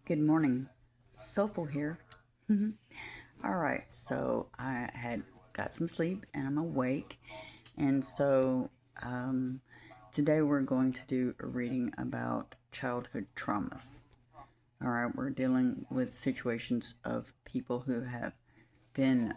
Good morning. Soulful here. All right, so I had got some sleep and I'm awake. And so um, today we're going to do a reading about childhood traumas. All right, we're dealing with situations of people who have been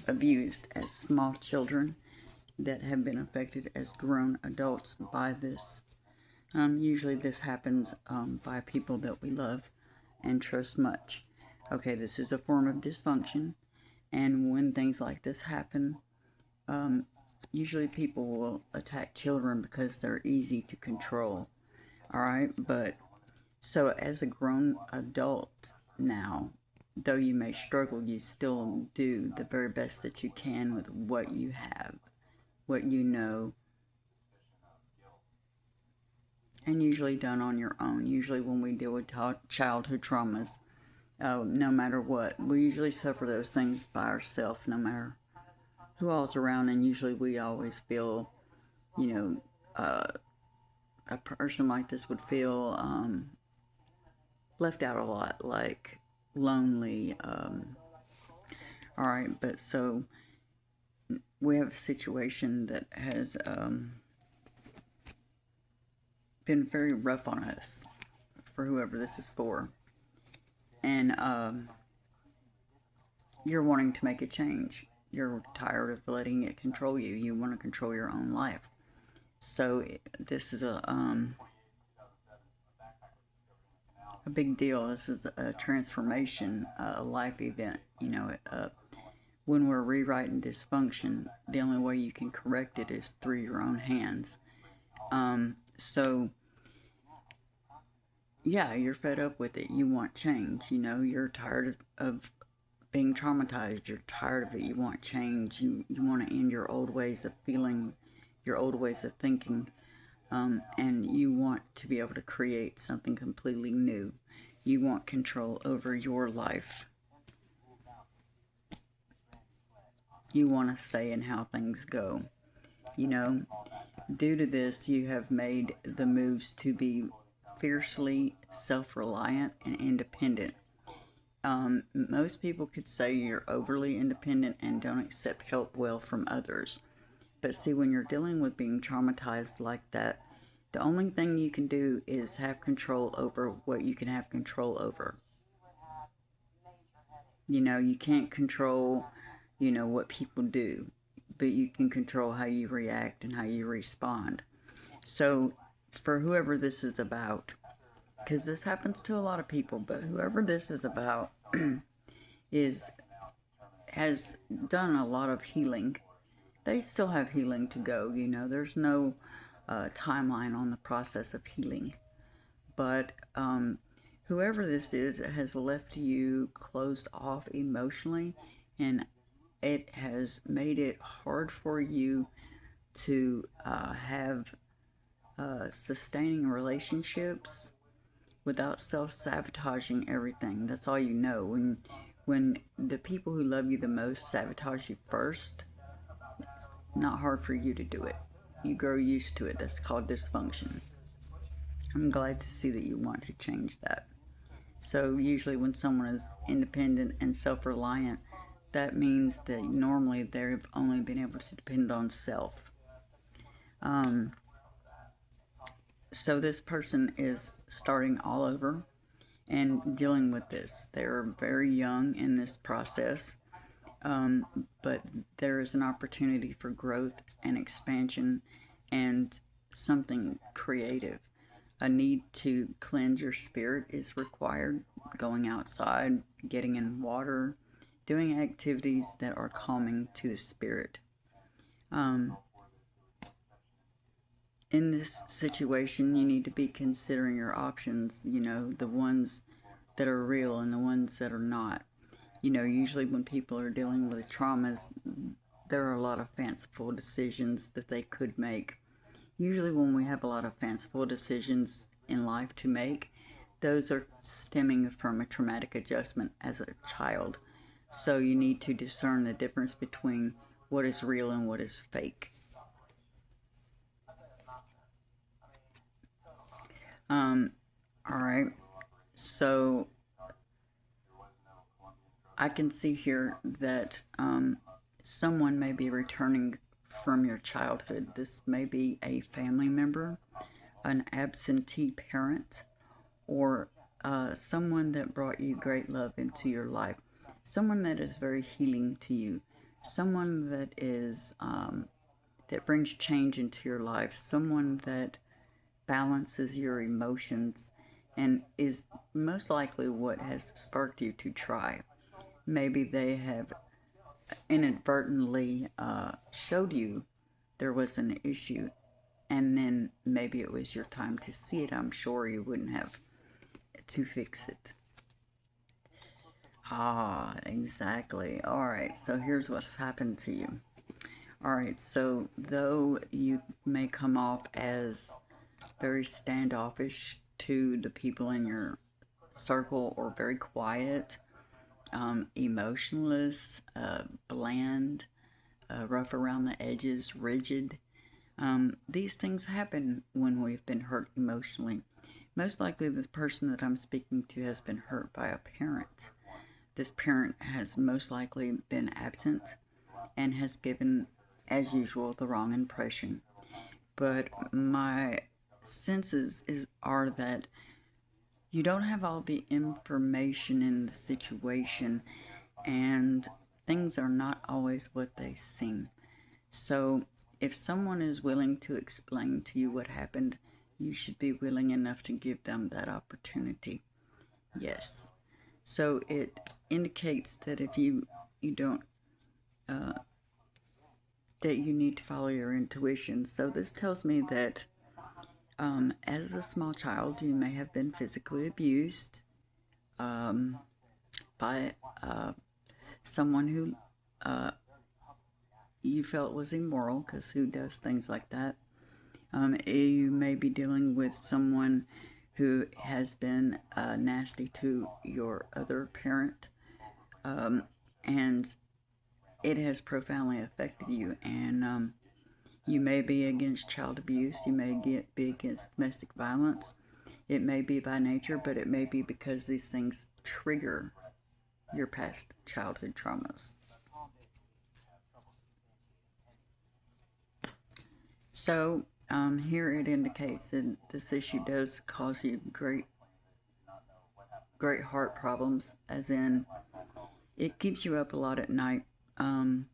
abused as small children that have been affected as grown adults by this. Usually, this happens by people that we love and trust much. Okay, this is a form of dysfunction, and when things like this happen, um, usually people will attack children because they're easy to control. All right, but so as a grown adult now, though you may struggle, you still do the very best that you can with what you have, what you know, and usually done on your own. Usually, when we deal with childhood traumas, no matter what, we usually suffer those things by ourselves, no matter who all's around, and usually we always feel, you know, a person like this would feel left out a lot, like lonely. All right, but so we have a situation that has been very rough on us for whoever this is for, and you're wanting to make a change. You're tired of letting it control you. You want to control your own life. So this is a big deal. This is a transformation, a life event. When we're rewriting dysfunction, the only way you can correct it is through your own hands. So yeah, you're fed up with it. You want change. You're tired of being traumatized. You're tired of it. You want change. You want to end your old ways of feeling, your old ways of thinking, and you want to be able to create something completely new. You want control over your life. You want to say in how things go. You know, due to this, you have made the moves to be fiercely self reliant and independent. Most people could say you're overly independent and don't accept help well from others. But see, when you're dealing with being traumatized like that, the only thing you can do is have control over what you can have control over. You can't control, what people do, but you can control how you react and how you respond. So, for whoever this is about, because this happens to a lot of people, but whoever this is about is has done a lot of healing. They still have healing to go. There's no timeline on the process of healing, but whoever this is has left you closed off emotionally, and it has made it hard for you to have sustaining relationships without self-sabotaging everything. That's all you know. When the people who love you the most sabotage you first, it's not hard for you to do it. You grow used to it. That's called dysfunction. I'm glad to see that you want to change that. So usually when someone is independent and self-reliant, that means that normally they've only been able to depend on self. So this person is starting all over and dealing with this. They're very young in this process, but there is an opportunity for growth and expansion and something creative. A need to cleanse your spirit is required. Going outside, getting in water, doing activities that are calming to the spirit. Um, in this situation, you need to be considering your options, the ones that are real and the ones that are not. Usually when people are dealing with traumas, there are a lot of fanciful decisions that they could make. Usually, when we have a lot of fanciful decisions in life to make, those are stemming from a traumatic adjustment as a child. So, you need to discern the difference between what is real and what is fake. Um, all right. So I can see here that someone may be returning from your childhood. This may be a family member, an absentee parent, or someone that brought you great love into your life, someone that is very healing to you, someone that is that brings change into your life, someone that balances your emotions, and is most likely what has sparked you to try. Maybe they have inadvertently showed you there was an issue, and then maybe it was your time to see it. I'm sure you wouldn't have to fix it. Ah, exactly. All right, so here's what's happened to you. All right, so though you may come off as very standoffish to the people in your circle, or very quiet, emotionless, bland, rough around the edges, rigid, these things happen when we've been hurt emotionally. Most likely, the person that I'm speaking to has been hurt by a parent. This parent has most likely been absent and has given, as usual, the wrong impression. But my are that you don't have all the information in the situation, and things are not always what they seem. So, if someone is willing to explain to you what happened, you should be willing enough to give them that opportunity. Yes. So it indicates that if you don't uh, that you need to follow your intuition. So this tells me that as a small child, you may have been physically abused um, by someone who uh, you felt was immoral, because who does things like that? You may be dealing with someone who has been nasty to your other parent, and it has profoundly affected you. And you may be against child abuse, you may be against domestic violence. It may be by nature, but it may be because these things trigger your past childhood traumas. So here it indicates that this issue does cause you great heart problems, as in it keeps you up a lot at night. Um,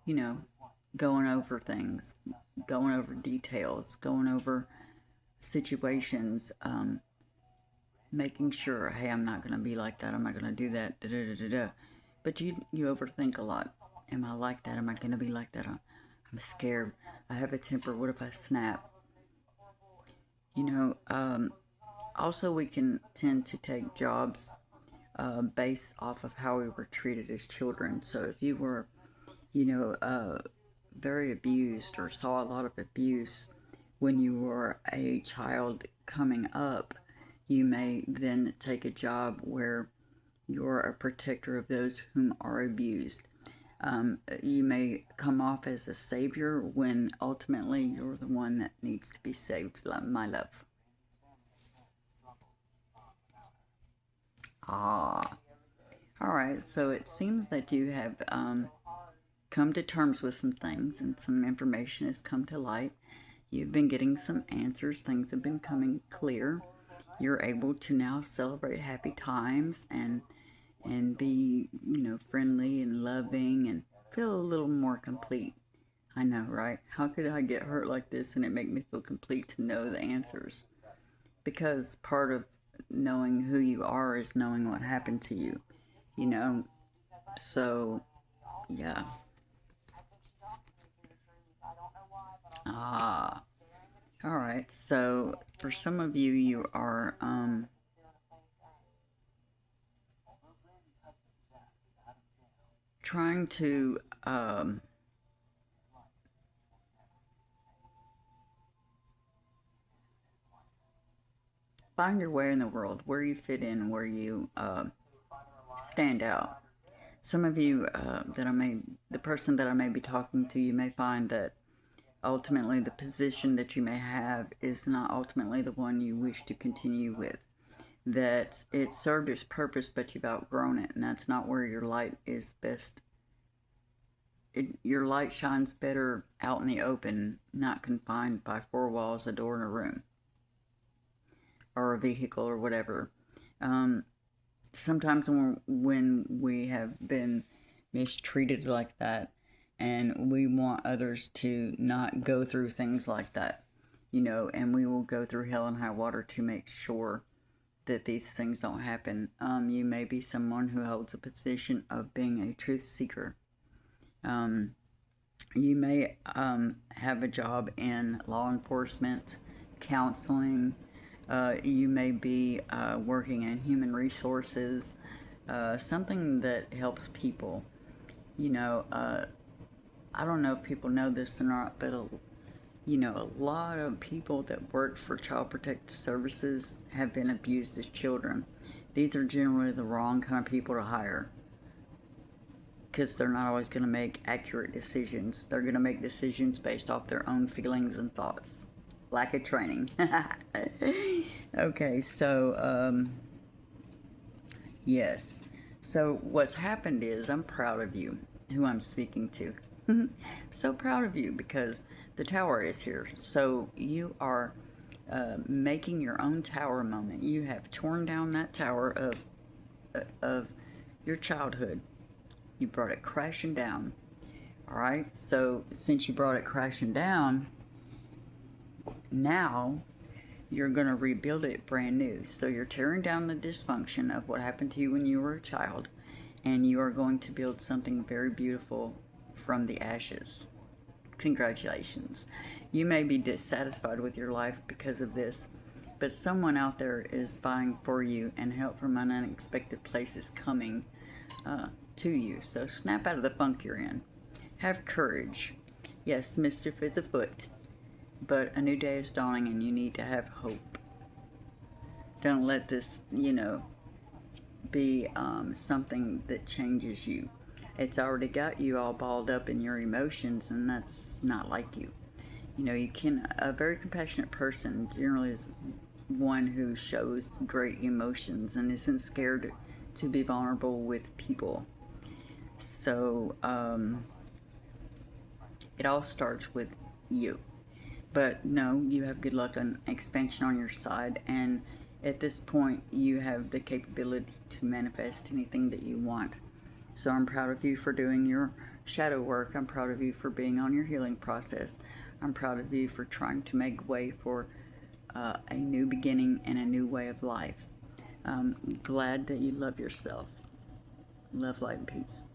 you know, going over things, going over details, going over situations, making sure, hey, I'm not going to be like that. I'm not going to do that. Da, da, da, da, da. But you overthink a lot. Am I like that? Am I going to be like that? I'm scared. I have a temper. What if I snap? You know, also, we can tend to take jobs based off of how we were treated as children. So if you were, very abused or saw a lot of abuse when you were a child coming up, you may then take a job where you're a protector of those whom are abused. You may come off as a savior when ultimately you're the one that needs to be saved, my love. Ah, all right. So it seems that you have come to terms with some things, and some information has come to light. You've been getting some answers, things have been coming clear. You're able to now celebrate happy times and be, friendly and loving and feel a little more complete. I know, right? How could I get hurt like this and it make me feel complete to know the answers? Because part of knowing who you are is knowing what happened to you, you know? So, yeah. Ah, all right. So, for some of you, you are trying to find your way in the world, where you fit in, where you stand out. Some of you the person that I may be talking to, you may find that Ultimately, the position that you may have is not ultimately the one you wish to continue with. That it served its purpose, but you've outgrown it, and that's not where your light is best. Your light shines better out in the open, not confined by four walls, a door, and a room, or a vehicle, or whatever. Um, Sometimes when we have been mistreated like that, and we want others to not go through things like that, and we will go through hell and high water to make sure that these things don't happen. You may be someone who holds a position of being a truth seeker. Um, you may have a job in law enforcement, counseling. You may be working in human resources, something that helps people. I don't know if people know this or not, but a lot of people that work for Child Protective Services have been abused as children. These are generally the wrong kind of people to hire because they're not always going to make accurate decisions. They're going to make decisions based off their own feelings and thoughts. Lack of training. Okay, so, yes. So, what's happened is I'm proud of you, who I'm speaking to. So proud of you because the tower is here. So, you are making your own tower moment. You have torn down that tower of your childhood. You brought it crashing down. All right. So since you brought it crashing down, now you're going to rebuild it brand new. So you're tearing down the dysfunction of what happened to you when you were a child, and you are going to build something very beautiful from the ashes. Congratulations. You may be dissatisfied with your life because of this, but someone out there is vying for you, and help from an unexpected place is coming to you. So snap out of the funk you're in. Have courage. Yes, mischief is afoot, but a new day is dawning and you need to have hope. Don't let this, be something that changes you. It's already got you all balled up in your emotions, and that's not like you. A very compassionate person generally is one who shows great emotions and isn't scared to be vulnerable with people. So, it all starts with you. But no, you have good luck and expansion on your side, and at this point, you have the capability to manifest anything that you want. So I'm proud of you for doing your shadow work. I'm proud of you for being on your healing process. I'm proud of you for trying to make way for a new beginning and a new way of life. I'm glad that you love yourself. Love, light, and peace.